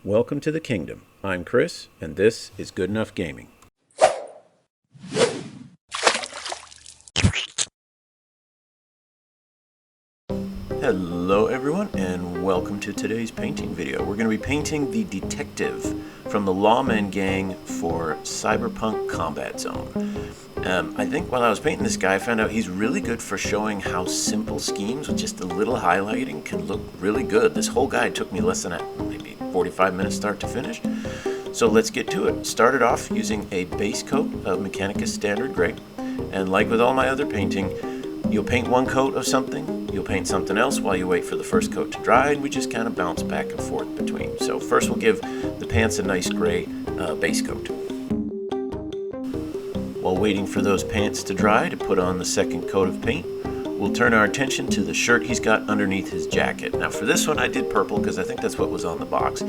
Welcome to the kingdom. I'm Chris, and this is Good Enough Gaming. Hello everyone, and welcome to today's painting video. We're going to be painting the detective from the Lawman gang for Cyberpunk Combat Zone. I think while I was painting this guy, I found out he's really good for showing how simple schemes with just a little highlighting can look really good. This whole guy took me less than maybe 45 minutes start to finish. So let's get to it. Started off using a base coat of Mechanicus Standard Gray, and like with all my other painting, you'll paint one coat of something, you'll paint something else while you wait for the first coat to dry, and we just kind of bounce back and forth between. So first we'll give the pants a nice gray base coat. While waiting for those pants to dry to put on the second coat of paint, we'll turn our attention to the shirt he's got underneath his jacket. Now for this one I did purple because I think that's what was on the box,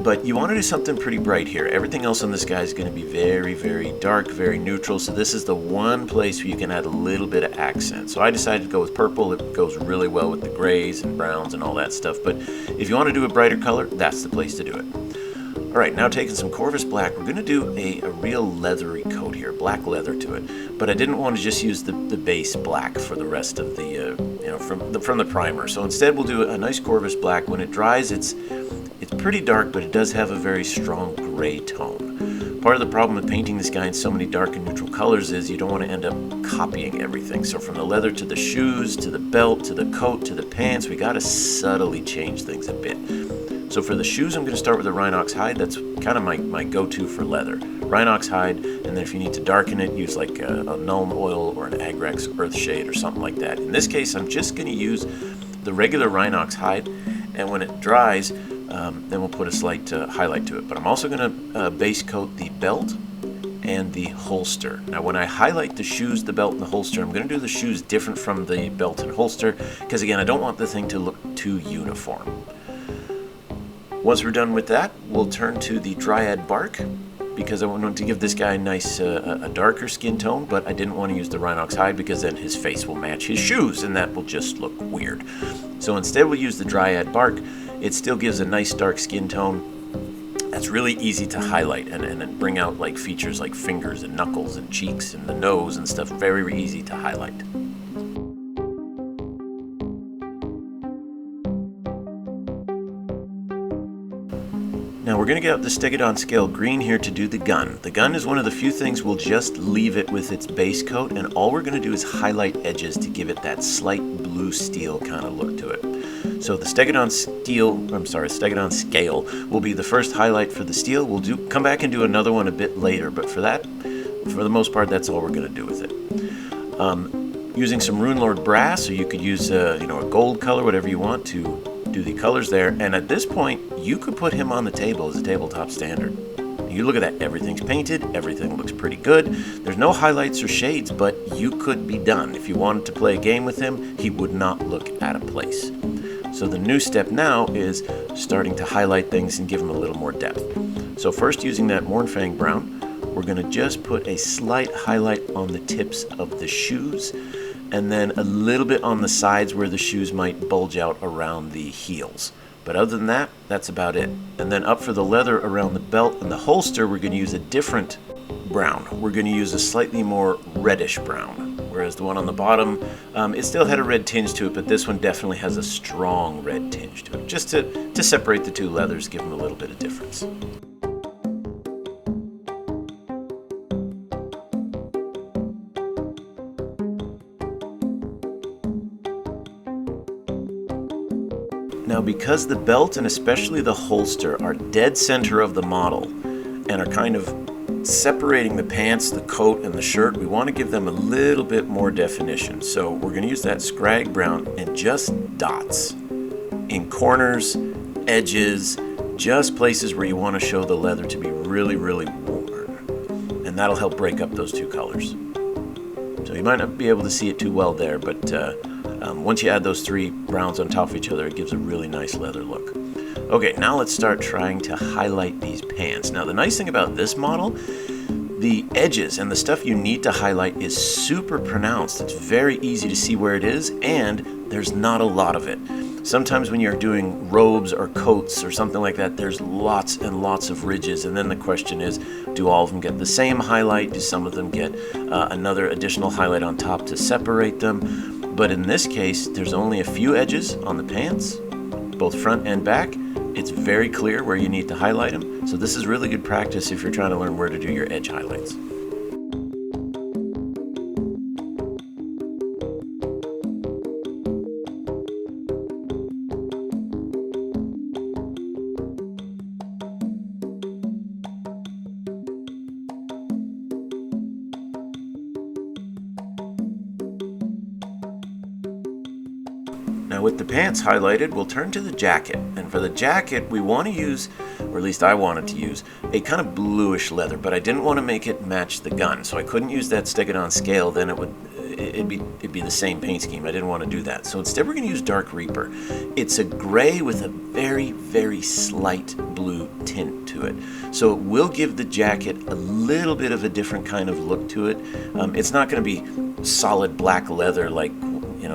but you want to do something pretty bright here. Everything else on this guy is going to be very, very dark, very neutral, so this is the one place where you can add a little bit of accent. So I decided to go with purple. It goes really well with the grays and browns and all that stuff, but if you want to do a brighter color, that's the place to do it. Alright, now taking some Corvus Black, we're going to do a real leathery coat here, black leather to it. But I didn't want to just use the base black for the rest of the, from the primer. So instead we'll do a nice Corvus Black. When it dries, it's pretty dark, but it does have a very strong gray tone. Part of the problem with painting this guy in so many dark and neutral colors is you don't want to end up copying everything. So from the leather to the shoes, to the belt, to the coat, to the pants, we got to subtly change things a bit. So for the shoes, I'm going to start with a Rhinox hide. That's kind of my go-to for leather. Rhinox hide, and then if you need to darken it, use like a Nuln Oil or an Agrex Earthshade or something like that. In this case, I'm just going to use the regular Rhinox hide, and when it dries, then we'll put a slight highlight to it. But I'm also going to base coat the belt and the holster. Now when I highlight the shoes, the belt, and the holster, I'm going to do the shoes different from the belt and holster, because again, I don't want the thing to look too uniform. Once we're done with that, we'll turn to the Dryad Bark, because I wanted to give this guy a nice, a darker skin tone, but I didn't want to use the Rhinox hide because then his face will match his shoes, and that will just look weird. So instead we'll use the Dryad Bark. It still gives a nice dark skin tone. That's really easy to highlight and bring out like features like fingers and knuckles and cheeks and the nose and stuff. Very, very easy to highlight. Now we're going to get out the Stegodon Scale Green here to do the gun. The gun is one of the few things we'll just leave it with its base coat, and all we're going to do is highlight edges to give it that slight blue steel kind of look to it. So the Stegodon Scale will be the first highlight for the steel. We'll come back and do another one a bit later, but for the most part, that's all we're going to do with it. Using some Runelord Brass, so you could use a gold color, whatever you want to do the colors there, and at this point you could put him on the table as a tabletop standard. You look at that, everything's painted, everything looks pretty good. There's no highlights or shades, but you could be done. If you wanted to play a game with him, he would not look out of place. So the new step now is starting to highlight things and give him a little more depth. So first, using that Mournfang Brown, we're going to just put a slight highlight on the tips of the shoes, and then a little bit on the sides where the shoes might bulge out around the heels. But other than that, that's about it. And then up for the leather around the belt and the holster, we're going to use a different brown. We're going to use a slightly more reddish brown, whereas the one on the bottom, it still had a red tinge to it, but this one definitely has a strong red tinge to it, just to separate the two leathers, give them a little bit of difference. Now because the belt and especially the holster are dead center of the model and are kind of separating the pants, the coat, and the shirt, we want to give them a little bit more definition. So we're going to use that Scrag Brown in just dots, in corners, edges, just places where you want to show the leather to be really, really worn. And that'll help break up those two colors. So you might not be able to see it too well there, but once you add those three browns on top of each other, it gives a really nice leather look. Okay, now let's start trying to highlight these pants. Now the nice thing about this model, the edges and the stuff you need to highlight is super pronounced. It's very easy to see where it is, and there's not a lot of it. Sometimes when you're doing robes or coats or something like that, there's lots and lots of ridges, and then the question is, do all of them get the same highlight? Do some of them get another additional highlight on top to separate them? But in this case, there's only a few edges on the pants, both front and back. It's very clear where you need to highlight them, so this is really good practice if you're trying to learn where to do your edge highlights. Now with the pants highlighted, we'll turn to the jacket. And for the jacket, we want to use, or at least I wanted to use, a kind of bluish leather, but I didn't want to make it match the gun. So I couldn't use that stick it on scale, then it'd be the same paint scheme. I didn't want to do that. So instead we're going to use Dark Reaper. It's a gray with a very, very slight blue tint to it. So it will give the jacket a little bit of a different kind of look to it. It's not going to be solid black leather like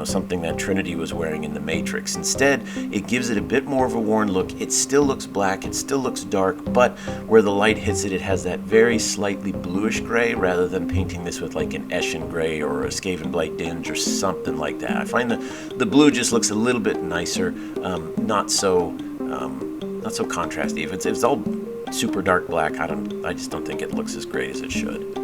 something that Trinity was wearing in the Matrix. Instead, it gives it a bit more of a worn look. It still looks black, it still looks dark, but where the light hits it, it has that very slightly bluish gray rather than painting this with like an Eshin gray or a Skaven Blight Dinge or something like that. I find the blue just looks a little bit nicer, not so contrasty. If it's all super dark black, I just don't think it looks as great as it should.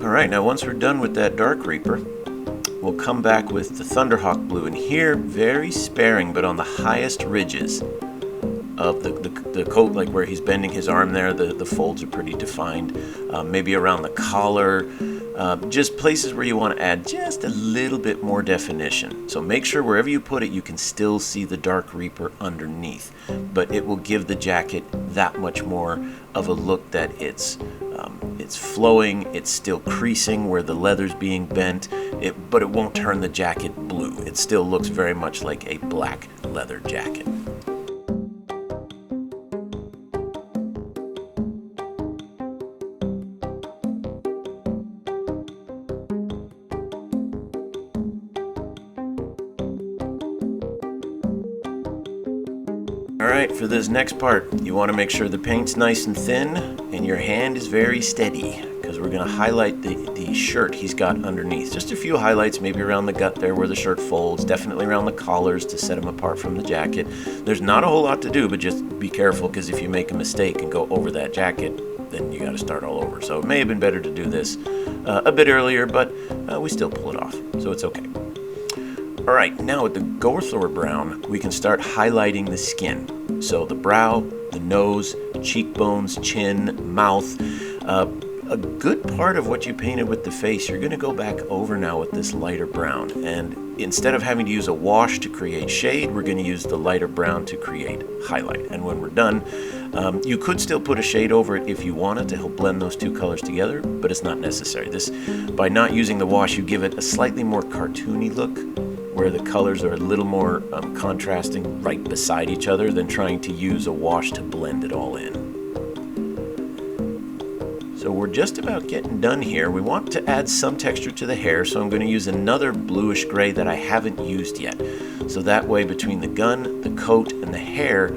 Alright, now once we're done with that Dark Reaper, we'll come back with the Thunderhawk blue, and here, very sparing, but on the highest ridges of the coat, like where he's bending his arm there, the folds are pretty defined, maybe around the collar, just places where you want to add just a little bit more definition. So make sure wherever you put it, you can still see the Dark Reaper underneath, but it will give the jacket that much more of a look that it's flowing, it's still creasing where the leather's being bent, but it won't turn the jacket blue. It still looks very much like a black leather jacket. Alright, for this next part, you want to make sure the paint's nice and thin and your hand is very steady, because we're going to highlight the shirt he's got underneath. Just a few highlights, maybe around the gut there where the shirt folds, definitely around the collars to set him apart from the jacket. There's not a whole lot to do, but just be careful, because if you make a mistake and go over that jacket, then you got to start all over. So it may have been better to do this a bit earlier, but we still pull it off, so it's okay. Alright, now with the Gorthor brown, we can start highlighting the skin. So the brow, the nose, cheekbones, chin, mouth. A good part of what you painted with the face, you're going to go back over now with this lighter brown. And instead of having to use a wash to create shade, we're going to use the lighter brown to create highlight. And when we're done, you could still put a shade over it if you wanted to help blend those two colors together, but it's not necessary. By not using the wash, you give it a slightly more cartoony look, where the colors are a little more contrasting right beside each other than trying to use a wash to blend it all in. So we're just about getting done here. We want to add some texture to the hair, so I'm going to use another bluish gray that I haven't used yet. So that way, between the gun, the coat, and the hair,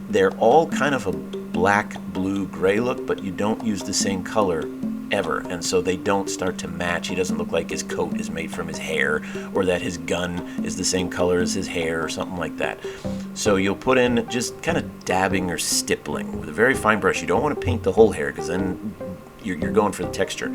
they're all kind of a black, blue, gray look, but you don't use the same color ever, and so they don't start to match. He doesn't look like his coat is made from his hair, or that his gun is the same color as his hair, or something like that. So you'll put in just kind of dabbing or stippling with a very fine brush. You don't want to paint the whole hair, because then you're going for the texture.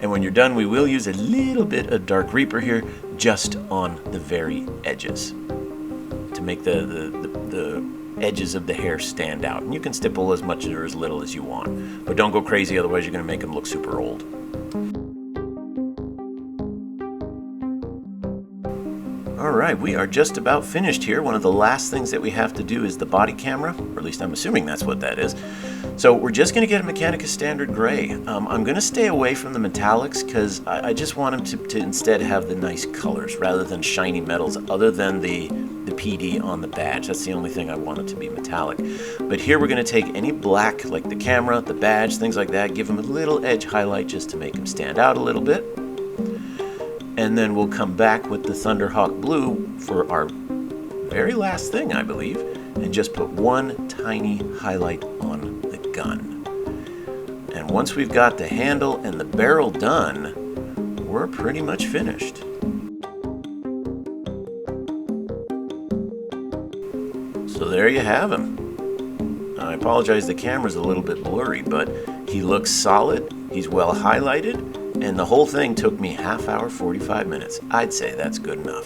And when you're done, we will use a little bit of Dark Reaper here, just on the very edges, to make the edges of the hair stand out. And you can stipple as much or as little as you want, but don't go crazy, otherwise you're going to make them look super old. Alright, we are just about finished here. One of the last things that we have to do is the body camera, or at least I'm assuming that's what that is. So we're just going to get a Mechanica Standard Gray. I'm going to stay away from the metallics because I just want them to instead have the nice colors rather than shiny metals, other than the PD on the badge. That's the only thing I want it to be metallic. But here we're going to take any black, like the camera, the badge, things like that, give them a little edge highlight just to make them stand out a little bit. And then we'll come back with the Thunderhawk Blue for our very last thing, I believe, and just put one tiny highlight on the gun. And once we've got the handle and the barrel done, we're pretty much finished. So there you have him. I apologize, the camera's a little bit blurry, but he looks solid, he's well highlighted, and the whole thing took me 1/2 hour, 45 minutes. I'd say that's good enough.